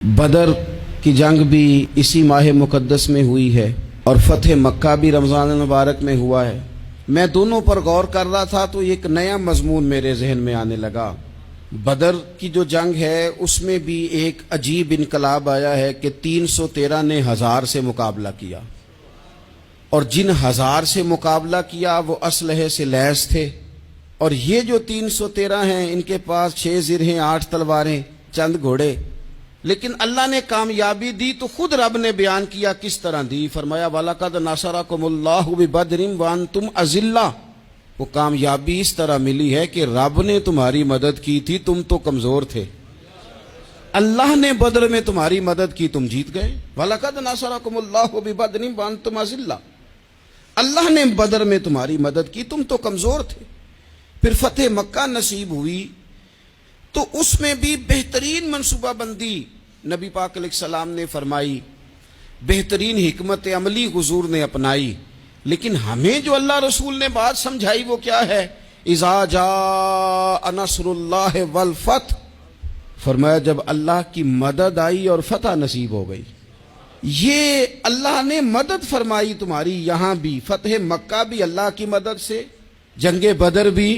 बदर की जंग भी इसी माह मुकद्दस में हुई है और फ़तह मक्का भी रमज़ान मुबारक में हुआ है। मैं दोनों पर गौर कर रहा था तो एक नया मजमून मेरे जहन में आने लगा। बदर की जो जंग है उसमें भी एक अजीब इनकलाब आया है कि 313 ने 1000 से मुकाबला किया, और जिन 1000 से मुकाबला किया वो असलहे से लैस थे, और ये जो 313 हैं इनके पास 6 जिरहें, 8 तलवारें, चंद घोड़े। लेकिन अल्लाह ने कामयाबी दी तो खुद रब ने बयान किया किस तरह दी। फरमाया वलक़द नसरकुमुल्लाहु बिबदरिन व अंतुम अज़िल्ला। वो कामयाबी इस तरह मिली है कि रब ने तुम्हारी मदद की थी, तुम तो कमजोर थे। अल्लाह ने बदर में तुम्हारी मदद की, तुम जीत गए। वलक़द नसरकुमुल्लाहु बिबदरिन व अंतुम अज़िल्ला। अल्लाह ने बदर में तुम्हारी मदद की, तुम तो कमजोर थे। फिर फतेह मक्का नसीब हुई तो उसमें भी बेहतरीन मनसूबाबंदी नबी पाक अलैहिस्सलाम ने फरमाई, बेहतरीन हिकमत अमली हुजूर ने अपनाई। लेकिन हमें जो अल्लाह रसूल ने बात समझाई वो क्या है? इज़ा जा नस्रुल्लाह वल फतह। फरमाया जब अल्लाह की मदद आई और फतह नसीब हो गई। ये अल्लाह ने मदद फरमाई तुम्हारी, यहां भी फतेह मक्का भी अल्लाह की मदद से, जंगे बदर भी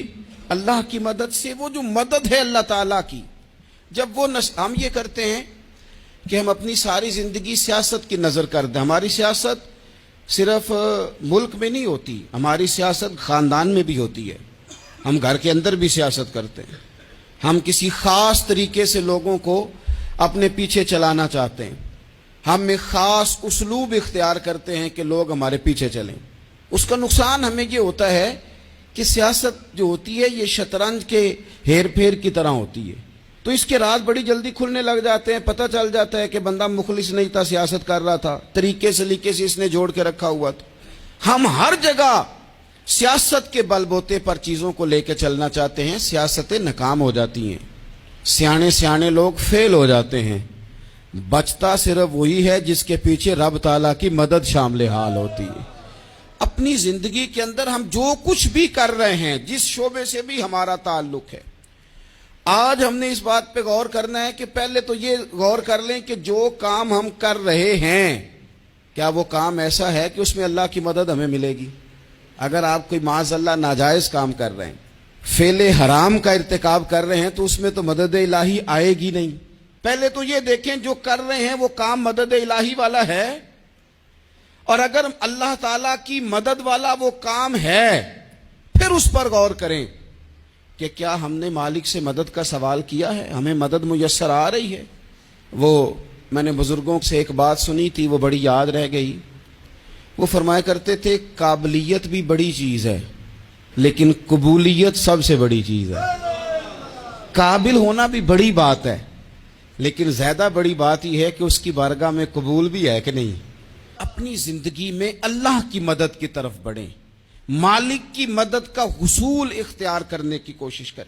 अल्लाह की मदद से। वो जो मदद है अल्लाह ताला की, जब वो हम ये करते हैं कि हम अपनी सारी जिंदगी सियासत की नजर कर दें। हमारी सियासत सिर्फ मुल्क में नहीं होती, हमारी सियासत खानदान में भी होती है। हम घर के अंदर भी सियासत करते हैं। हम किसी खास तरीके से लोगों को अपने पीछे चलाना चाहते हैं। हम एक खास उसलूब इख्तियार करते हैं कि लोग हमारे पीछे चलें। उसका नुकसान हमें ये होता है कि सियासत जो होती है ये शतरंज के हेर फेर की तरह होती है। तो इसके राज बड़ी जल्दी खुलने लग जाते हैं। पता चल जाता है कि बंदा मुखलिस नहीं था, सियासत कर रहा था, तरीके सलीके से इसने जोड़ के रखा हुआ था। हम हर जगह सियासत के बलबोते पर चीजों को लेकर चलना चाहते हैं, सियासतें नाकाम हो जाती हैं, सियाने सियाने लोग फेल हो जाते हैं। बचता सिर्फ वही है जिसके पीछे रब ताला की मदद शामिल हाल होती है। अपनी जिंदगी के अंदर हम जो कुछ भी कर रहे हैं, जिस शोबे से भी हमारा ताल्लुक है, आज हमने इस बात पे गौर करना है कि पहले तो ये गौर कर लें कि जो काम हम कर रहे हैं क्या वो काम ऐसा है कि उसमें अल्लाह की मदद हमें मिलेगी। अगर आप कोई माज़अल्लाह नाजायज काम कर रहे हैं, फेले हराम का इर्तिकाब कर रहे हैं, तो उसमें तो मदद इलाही आएगी नहीं। पहले तो ये देखें जो कर रहे हैं वो काम मदद इलाही वाला है, और अगर अल्लाह ताला की मदद वाला वो काम है फिर उस पर गौर करें कि क्या हमने मालिक से मदद का सवाल किया है, हमें मदद मुयस्सर आ रही है। वो मैंने बुजुर्गों से एक बात सुनी थी, वो बड़ी याद रह गई। वो फरमाया करते थे काबिलियत भी बड़ी चीज है लेकिन कबूलियत सबसे बड़ी चीज है। काबिल होना भी बड़ी बात है लेकिन ज्यादा बड़ी बात यह है कि उसकी बारगाह में कबूल भी है कि नहीं। अपनी जिंदगी में अल्लाह की मदद की तरफ बढ़ें, मालिक की मदद का हुसूल इख्तियार करने की कोशिश करें।